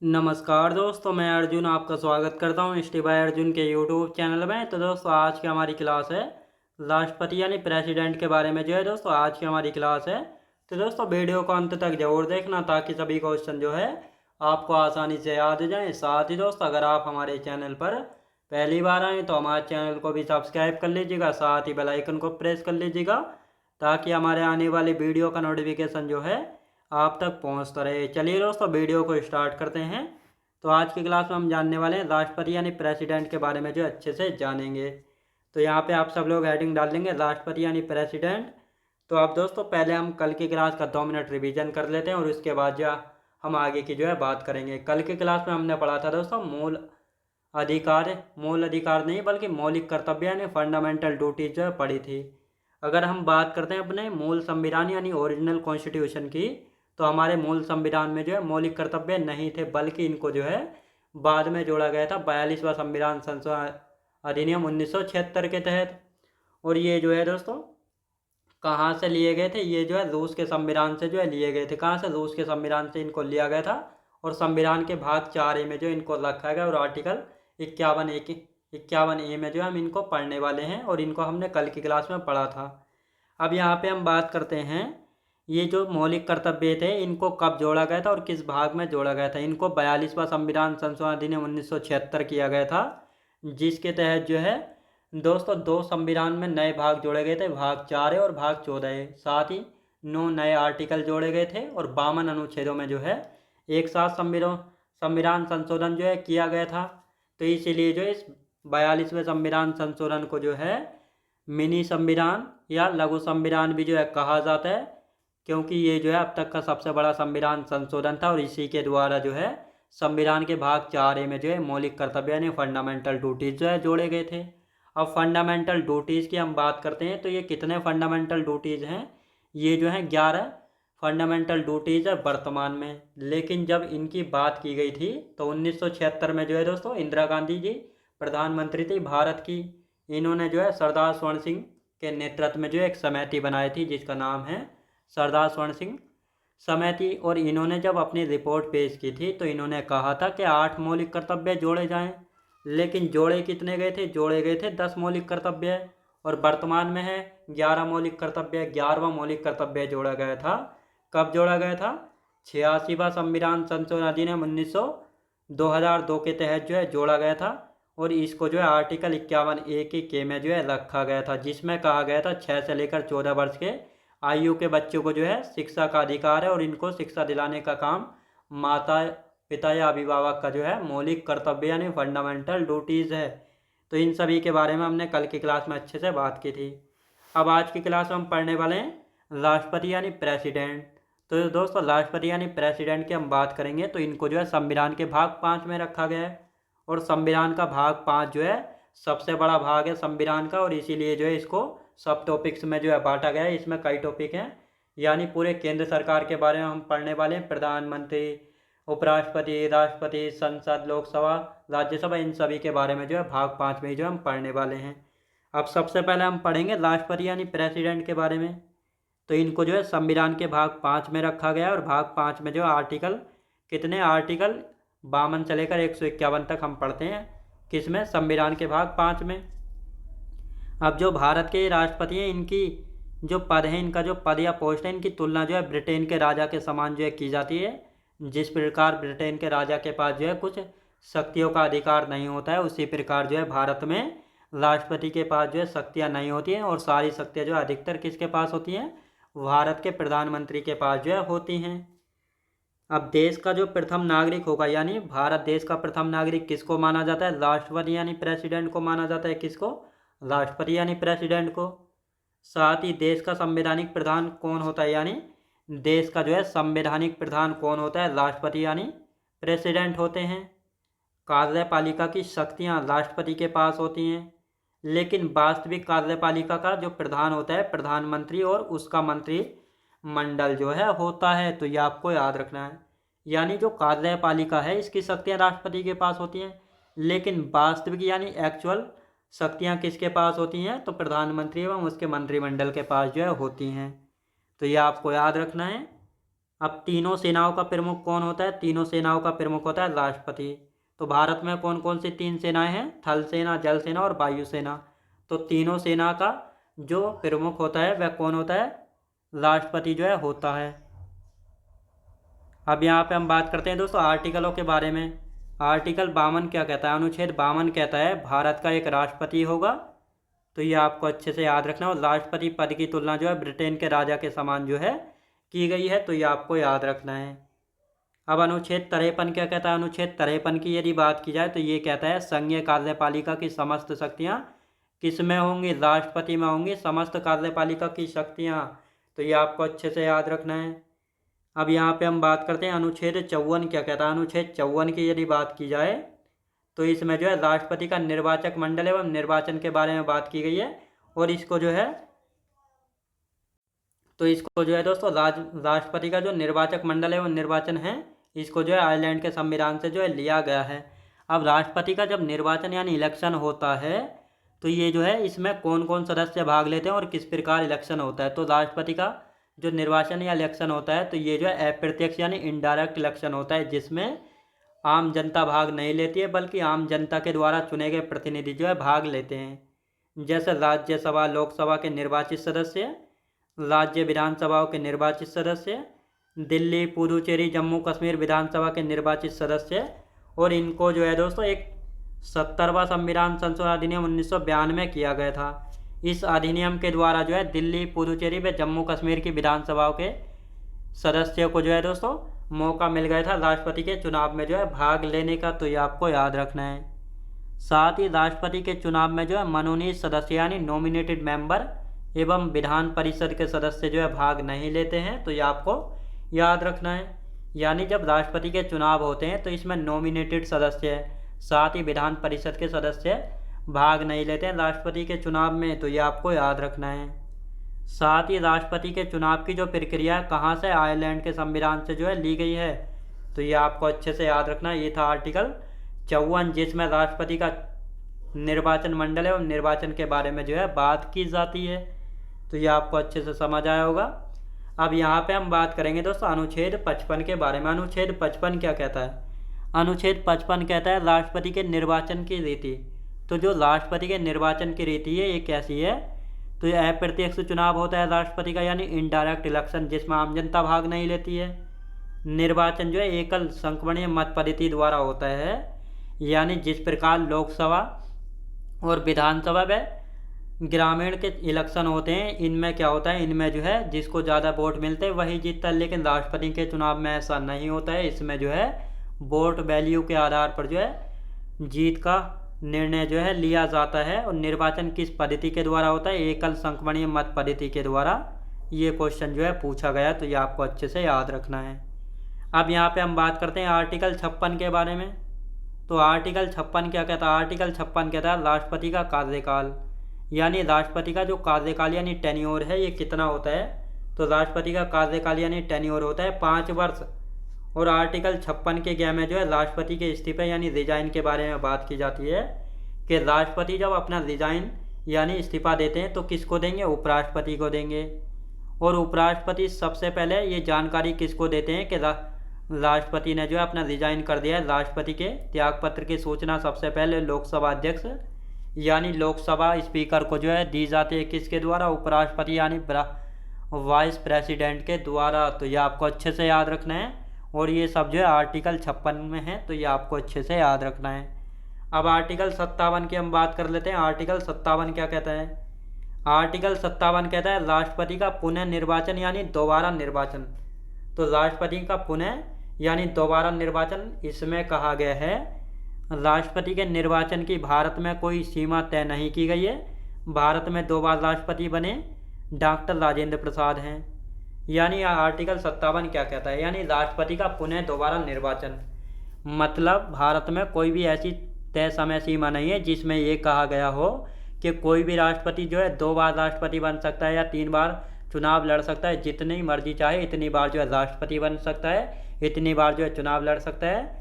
नमस्कार दोस्तों, मैं अर्जुन आपका स्वागत करता हूँ स्टे बाय अर्जुन के यूट्यूब चैनल में। तो दोस्तों आज की हमारी क्लास है राष्ट्रपति यानी प्रेसिडेंट के बारे में। जो है दोस्तों आज की हमारी क्लास है, तो दोस्तों वीडियो को अंत तक जरूर देखना ताकि सभी क्वेश्चन जो है आपको आसानी से याद हो जाए। साथ ही दोस्तों अगर आप हमारे चैनल पर पहली बार आएँ तो हमारे चैनल को भी सब्सक्राइब कर लीजिएगा, साथ ही बेल आइकन को प्रेस कर लीजिएगा ताकि हमारे आने वाली वीडियो का नोटिफिकेशन जो है आप तक पहुंचता रहे। चलिए दोस्तों वीडियो को स्टार्ट करते हैं। तो आज की क्लास में हम जानने वाले हैं राष्ट्रपति यानी प्रेसिडेंट के बारे में, जो अच्छे से जानेंगे। तो यहाँ पे आप सब लोग हेडिंग डाल देंगे राष्ट्रपति यानी प्रेसिडेंट। तो आप दोस्तों पहले हम कल की क्लास का 2 मिनट रिवीजन कर लेते हैं और उसके बाद जो हम आगे की जो है बात करेंगे। कल की क्लास में हमने पढ़ा था दोस्तों मूल अधिकार नहीं बल्कि मौलिक कर्तव्य यानी फंडामेंटल ड्यूटीज जो है पढ़ी थी। अगर हम बात करते हैं अपने मूल संविधान यानी ओरिजिनल कॉन्स्टिट्यूशन की, तो हमारे मूल संविधान में जो है मौलिक कर्तव्य नहीं थे बल्कि इनको जो है बाद में जोड़ा गया था 42वां संविधान संशोधन अधिनियम 1976 के तहत। और ये जो है दोस्तों कहाँ से लिए गए थे? ये जो है रूस के संविधान से जो है लिए गए थे। कहाँ से? रूस के संविधान से इनको लिया गया था। और संविधान के भाग 4A में जो इनको रखा गया और आर्टिकल 51A में जो हम इनको पढ़ने वाले हैं और इनको हमने कल की क्लास में पढ़ा था। अब यहाँ पे हम बात करते हैं ये जो मौलिक कर्तव्य थे इनको कब जोड़ा गया था और किस भाग में जोड़ा गया था। इनको 42वां संविधान संशोधन अधिनियम 1976 किया गया था, जिसके तहत जो है दोस्तों 2 संविधान में नए भाग जोड़े गए थे, भाग 4A और भाग 14A। साथ ही 9 नए आर्टिकल जोड़े गए थे और 52 अनुच्छेदों में जो है एक साथ संविधान संशोधन जो है किया गया था। तो इसीलिए जो इस 42वें संविधान संशोधन को जो है मिनी संविधान या लघु संविधान भी जो है कहा जाता है, क्योंकि ये जो है अब तक का सबसे बड़ा संविधान संशोधन था और इसी के द्वारा जो है संविधान के भाग 4A में जो है मौलिक कर्तव्य यानी फंडामेंटल ड्यूटीज जो है जोड़े गए थे। अब फंडामेंटल ड्यूटीज़ की हम बात करते हैं तो ये कितने फंडामेंटल ड्यूटीज़ हैं? ये जो है 11 फंडामेंटल ड्यूटीज़ है वर्तमान में। लेकिन जब इनकी बात की गई थी तो 1976 में जो है दोस्तों इंदिरा गांधी जी प्रधानमंत्री थी भारत की। इन्होंने जो है सरदार स्वर्ण सिंह के नेतृत्व में जो एक समिति बनाई थी जिसका नाम है सरदार स्वर्ण सिंह समिति। और इन्होंने जब अपनी रिपोर्ट पेश की थी तो इन्होंने कहा था कि 8 मौलिक कर्तव्य जोड़े जाएं, लेकिन जोड़े कितने गए थे? जोड़े गए थे 10 मौलिक कर्तव्य और वर्तमान में है 11 मौलिक कर्तव्य। 11वां मौलिक कर्तव्य जोड़ा गया था। कब जोड़ा गया था? 86वां संविधान संशोधन अधिनियम 2002 के तहत जो है जोड़ा गया था और इसको जो है आर्टिकल 51A में जो है रखा गया था, जिसमें कहा गया था 6 से लेकर 14 वर्ष के आयु के बच्चों को जो है शिक्षा का अधिकार है और इनको शिक्षा दिलाने का काम माता पिता या अभिभावक का जो है मौलिक कर्तव्य यानी फंडामेंटल ड्यूटीज़ है। तो इन सभी के बारे में हमने कल की क्लास में अच्छे से बात की थी। अब आज की क्लास में हम पढ़ने वाले हैं राष्ट्रपति यानी प्रेसिडेंट। तो दोस्तों राष्ट्रपति यानी प्रेसिडेंट की हम बात करेंगे तो इनको जो है संविधान के भाग 5 में रखा गया है और संविधान का भाग 5 जो है सबसे बड़ा भाग है संविधान का और इसीलिए जो है इसको सब टॉपिक्स में जो है बांटा गया है। इसमें कई टॉपिक हैं, यानी पूरे केंद्र सरकार के बारे में हम पढ़ने वाले हैं। प्रधानमंत्री, उपराष्ट्रपति, राष्ट्रपति, संसद, लोकसभा, राज्यसभा, इन सभी के बारे में जो है भाग 5 में जो हम पढ़ने वाले हैं। अब सबसे पहले हम पढ़ेंगे राष्ट्रपति यानी प्रेसिडेंट के बारे में। तो इनको जो है संविधान के भाग 5 में रखा गया है और भाग 5 में जो आर्टिकल कितने? आर्टिकल 52 से लेकर 151 तक हम पढ़ते हैं। किसमें? संविधान के भाग 5 में। अब जो भारत के राष्ट्रपति हैं इनकी जो पद है, इनका जो पद या पोस्ट है, इनकी तुलना जो है ब्रिटेन के राजा के समान जो है की जाती है। जिस प्रकार ब्रिटेन के राजा के पास जो है कुछ शक्तियों का अधिकार नहीं होता है, उसी प्रकार जो है भारत में राष्ट्रपति के पास जो है शक्तियाँ नहीं होती हैं और सारी शक्तियाँ जो अधिकतर किसके पास होती हैं? भारत के प्रधानमंत्री के पास जो है होती हैं। अब देश का जो प्रथम नागरिक होगा, यानी भारत देश का प्रथम नागरिक किसको माना जाता है? राष्ट्रपति यानी प्रेसिडेंट को माना जाता है। किसको? राष्ट्रपति यानी प्रेसिडेंट को। साथ ही देश का संवैधानिक प्रधान कौन होता है? यानी देश का जो है संवैधानिक प्रधान कौन होता है? राष्ट्रपति यानी प्रेसिडेंट होते हैं। कार्यपालिका की शक्तियां राष्ट्रपति के पास होती हैं, लेकिन वास्तविक कार्यपालिका का जो प्रधान होता है प्रधानमंत्री और उसका मंत्रिमंडल जो है होता है। तो ये आपको याद रखना है। यानी जो कार्यपालिका है इसकी शक्तियां राष्ट्रपति के पास होती हैं, लेकिन वास्तविक यानी एक्चुअल शक्तियां किसके पास होती हैं? तो प्रधानमंत्री एवं उसके मंत्रिमंडल के पास जो है होती हैं। तो ये आपको याद रखना है। अब तीनों सेनाओं का प्रमुख कौन होता है? तीनों सेनाओं का प्रमुख होता है राष्ट्रपति। तो भारत में कौन कौन सी 3 सेनाएं हैं? थल सेना, जल सेना और वायु सेना। तो तीनों सेना का जो प्रमुख होता है वह कौन होता है? राष्ट्रपति जो है होता है। अब यहाँ पे हम बात करते हैं दोस्तों आर्टिकलों के बारे में। आर्टिकल 52 क्या कहता है? अनुच्छेद 52 कहता है भारत का एक राष्ट्रपति होगा। तो ये आपको अच्छे से याद रखना। और राष्ट्रपति पद की तुलना जो है ब्रिटेन के राजा के समान जो है की गई है। तो ये आपको याद रखना है। अब अनुच्छेद 53 क्या कहता है? अनुच्छेद 53 की यदि बात की जाए तो ये कहता है संघीय कार्यपालिका की समस्त शक्तियाँ किस में होंगी? राष्ट्रपति में होंगी समस्त कार्यपालिका की शक्तियाँ। तो ये आपको अच्छे से याद रखना है। अब यहाँ पे हम बात करते हैं अनुच्छेद 54 क्या कहता है? अनुच्छेद 54 की यदि बात की जाए तो इसमें जो है राष्ट्रपति का निर्वाचक मंडल एवं निर्वाचन के बारे में बात की गई है। और इसको जो है दोस्तों राष्ट्रपति का जो निर्वाचक मंडल एवं निर्वाचन है इसको जो है आयरलैंड के संविधान से जो है लिया गया है। अब राष्ट्रपति का जब निर्वाचन यानी इलेक्शन होता है तो ये जो है इसमें कौन कौन सदस्य भाग लेते हैं और किस प्रकार इलेक्शन होता है? तो राष्ट्रपति का जो निर्वाचन या इलेक्शन होता है तो ये जो है अप्रत्यक्ष यानी इनडायरेक्ट इलेक्शन होता है, जिसमें आम जनता भाग नहीं लेती है बल्कि आम जनता के द्वारा चुने गए प्रतिनिधि जो है भाग लेते हैं। जैसे राज्यसभा, लोकसभा के निर्वाचित सदस्य, राज्य विधानसभाओं के निर्वाचित सदस्य, दिल्ली, पुडुचेरी, जम्मू कश्मीर विधानसभा के निर्वाचित सदस्य। और इनको जो है दोस्तों एक 70वां संविधान संशोधन अधिनियम 1992 में किया गया था। इस अधिनियम के द्वारा जो है दिल्ली, पुडुचेरी व जम्मू कश्मीर की विधानसभाओं के सदस्यों को जो है दोस्तों मौका मिल गया था राष्ट्रपति के चुनाव में जो है भाग लेने का। तो ये आपको याद रखना है। साथ ही राष्ट्रपति के चुनाव में जो है मनोनीत सदस्य यानी नॉमिनेटेड मेंबर एवं विधान परिषद के सदस्य जो है भाग नहीं लेते हैं। तो ये आपको याद रखना है। यानी जब राष्ट्रपति के चुनाव होते हैं तो इसमें नॉमिनेटेड सदस्य है, साथ ही विधान परिषद के सदस्य भाग नहीं लेते हैं राष्ट्रपति के चुनाव में। तो ये आपको याद रखना है। साथ ही राष्ट्रपति के चुनाव की जो प्रक्रिया कहाँ से? आयरलैंड के संविधान से जो है ली गई है। तो ये आपको अच्छे से याद रखना है। ये था आर्टिकल 54 जिसमें राष्ट्रपति का निर्वाचन मंडल एवं निर्वाचन के बारे में जो है बात की जाती है। तो ये आपको अच्छे से समझ आया होगा। अब यहाँ पे हम बात करेंगे दोस्तों अनुच्छेद 55 के बारे में। अनुच्छेद 55 क्या कहता है? अनुच्छेद 55 कहता है राष्ट्रपति के निर्वाचन की रीति। तो जो राष्ट्रपति के निर्वाचन की रीति है ये कैसी है? तो ये अप्रत्यक्ष चुनाव होता है राष्ट्रपति का यानी इनडायरेक्ट इलेक्शन, जिसमें आम जनता भाग नहीं लेती है। निर्वाचन जो है एकल संक्रमणीय मत पद्धति द्वारा होता है, यानी जिस प्रकार लोकसभा और विधानसभा व ग्रामीण के इलेक्शन होते हैं इनमें क्या होता है? इनमें जो है जिसको ज़्यादा वोट मिलते हैं वही जीतता है। लेकिन राष्ट्रपति के चुनाव में ऐसा नहीं होता है। इसमें जो है वोट वैल्यू के आधार पर जो है जीत का निर्णय जो है लिया जाता है। और निर्वाचन किस पद्धति के द्वारा होता है? एकल संक्रमणीय मत पद्धति के द्वारा ये क्वेश्चन जो है पूछा गया। तो ये आपको अच्छे से याद रखना है। अब यहाँ पे हम बात करते हैं आर्टिकल 56 के बारे में। तो आर्टिकल 56 क्या कहता है? आर्टिकल 56 कहता है राष्ट्रपति का कार्यकाल, यानी राष्ट्रपति का जो कार्यकाल यानी टेन्योर है ये कितना होता है? तो राष्ट्रपति का कार्यकाल यानी टेन्योर होता है 5 वर्ष। और आर्टिकल 56 के ज्ञ में जो है राष्ट्रपति के इस्तीफे यानी रिजाइन के बारे में बात की जाती है कि राष्ट्रपति जब अपना रिजाइन यानी इस्तीफा देते हैं तो किसको देंगे? उपराष्ट्रपति को देंगे। और उपराष्ट्रपति सबसे पहले ये जानकारी किसको देते हैं कि राष्ट्रपति ने जो है अपना रिजाइन कर दिया है। राष्ट्रपति के त्यागपत्र की सूचना सबसे पहले लोकसभा अध्यक्ष यानी लोकसभा स्पीकर को जो है दी जाती है। किसके द्वारा? उपराष्ट्रपति यानी वाइस प्रेसिडेंट के द्वारा। तो ये आपको अच्छे से याद रखना है। और ये सब जो है आर्टिकल 56 में है। तो ये आपको अच्छे से याद रखना है। अब आर्टिकल 57 की हम बात कर लेते हैं। आर्टिकल 57 क्या कहता है? आर्टिकल 57 कहता है राष्ट्रपति का पुनः निर्वाचन यानी दोबारा निर्वाचन। तो राष्ट्रपति का पुनः यानी दोबारा निर्वाचन इसमें कहा गया है राष्ट्रपति के निर्वाचन की भारत में कोई सीमा तय नहीं की गई है। भारत में 2 बार राष्ट्रपति बने डॉक्टर राजेंद्र प्रसाद हैं। यानी आर्टिकल 57 क्या कहता है? यानी राष्ट्रपति का पुनः दोबारा निर्वाचन, मतलब भारत में कोई भी ऐसी तय समय सीमा नहीं है जिसमें ये कहा गया हो कि कोई भी राष्ट्रपति जो है 2 बार राष्ट्रपति बन सकता है या 3 बार चुनाव लड़ सकता है। जितनी मर्जी चाहे इतनी बार जो है राष्ट्रपति बन सकता है, इतनी बार जो है चुनाव लड़ सकता है।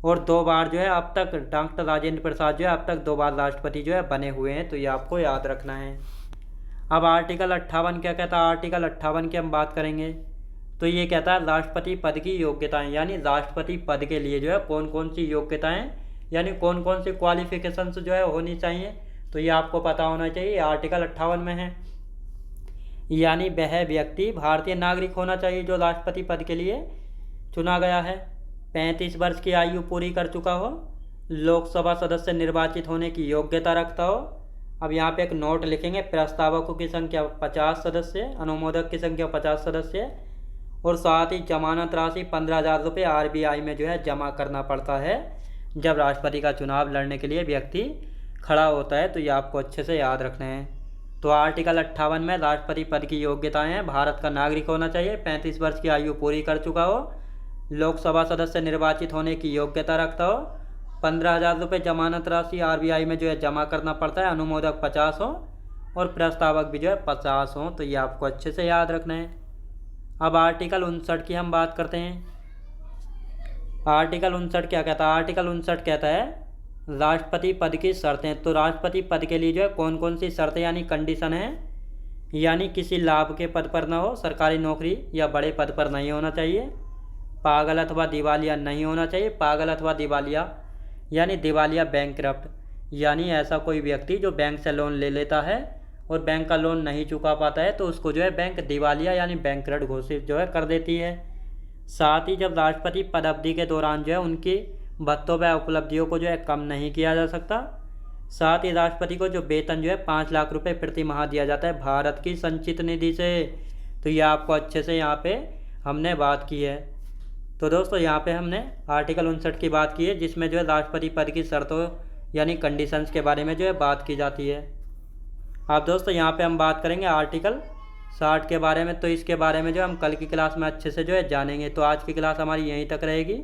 और 2 बार जो है अब तक डॉक्टर राजेंद्र प्रसाद जो है अब तक 2 बार राष्ट्रपति जो है बने हुए हैं। तो ये आपको याद रखना है। अब आर्टिकल 58 क्या कहता है? आर्टिकल 58 की हम बात करेंगे तो ये कहता है राष्ट्रपति पद की योग्यताएं, यानी राष्ट्रपति पद के लिए जो है कौन कौन सी योग्यताएं यानी कौन कौन सी क्वालिफिकेशंस जो है होनी चाहिए। तो ये आपको पता होना चाहिए, आर्टिकल 58 में है। यानी वह व्यक्ति भारतीय नागरिक होना चाहिए जो राष्ट्रपति पद के लिए चुना गया है, 35 वर्ष की आयु पूरी कर चुका हो, लोकसभा सदस्य निर्वाचित होने की योग्यता रखता हो। अब यहाँ पे एक नोट लिखेंगे, प्रस्तावकों की संख्या 50 सदस्य, अनुमोदक की संख्या 50 सदस्य, और साथ ही जमानत राशि 15,000 रुपये RBI में जो है जमा करना पड़ता है जब राष्ट्रपति का चुनाव लड़ने के लिए व्यक्ति खड़ा होता है। तो ये आपको अच्छे से याद रखना है। तो आर्टिकल 58 में राष्ट्रपति पद की योग्यताएं हैं, भारत का नागरिक होना चाहिए, 35 वर्ष की आयु पूरी कर चुका हो, लोकसभा सदस्य निर्वाचित होने की योग्यता रखता हो, 15,000 रुपये जमानत राशि RBI में जो है जमा करना पड़ता है, अनुमोदक 50 हो और प्रस्तावक भी जो है 50 हो। तो ये आपको अच्छे से याद रखना है। अब आर्टिकल 59 की हम बात करते हैं। आर्टिकल 59 क्या कहता है? आर्टिकल 59 कहता है राष्ट्रपति पद की शर्तें। तो राष्ट्रपति पद के लिए जो है कौन कौन सी शर्तें यानी कंडीशन है, यानी किसी लाभ के पद पर ना हो, सरकारी नौकरी या बड़े पद पर नहीं होना चाहिए, पागल अथवा दिवालिया नहीं होना चाहिए। पागल अथवा दिवालिया यानी दिवालिया बैंकरप्ट, यानी ऐसा कोई व्यक्ति जो बैंक से लोन ले लेता है और बैंक का लोन नहीं चुका पाता है तो उसको जो है बैंक दिवालिया यानी बैंकरप्ट घोषित जो है कर देती है। साथ ही जब राष्ट्रपति पद अवधि के दौरान जो है उनकी भत्तों व उपलब्धियों को जो है कम नहीं किया जा सकता। साथ ही राष्ट्रपति को जो वेतन जो है 5 लाख रुपए प्रति माह दिया जाता है भारत की संचित निधि से। तो ये आपको अच्छे से यहाँ पे हमने बात की है। तो दोस्तों यहाँ पे हमने आर्टिकल 59 की बात की है जिसमें जो है राष्ट्रपति पद की शर्तों यानी कंडीशंस के बारे में जो है बात की जाती है। अब दोस्तों यहाँ पे हम बात करेंगे आर्टिकल 60 के बारे में। तो इसके बारे में जो हम कल की क्लास में अच्छे से जो है जानेंगे। तो आज की क्लास हमारी यहीं तक रहेगी।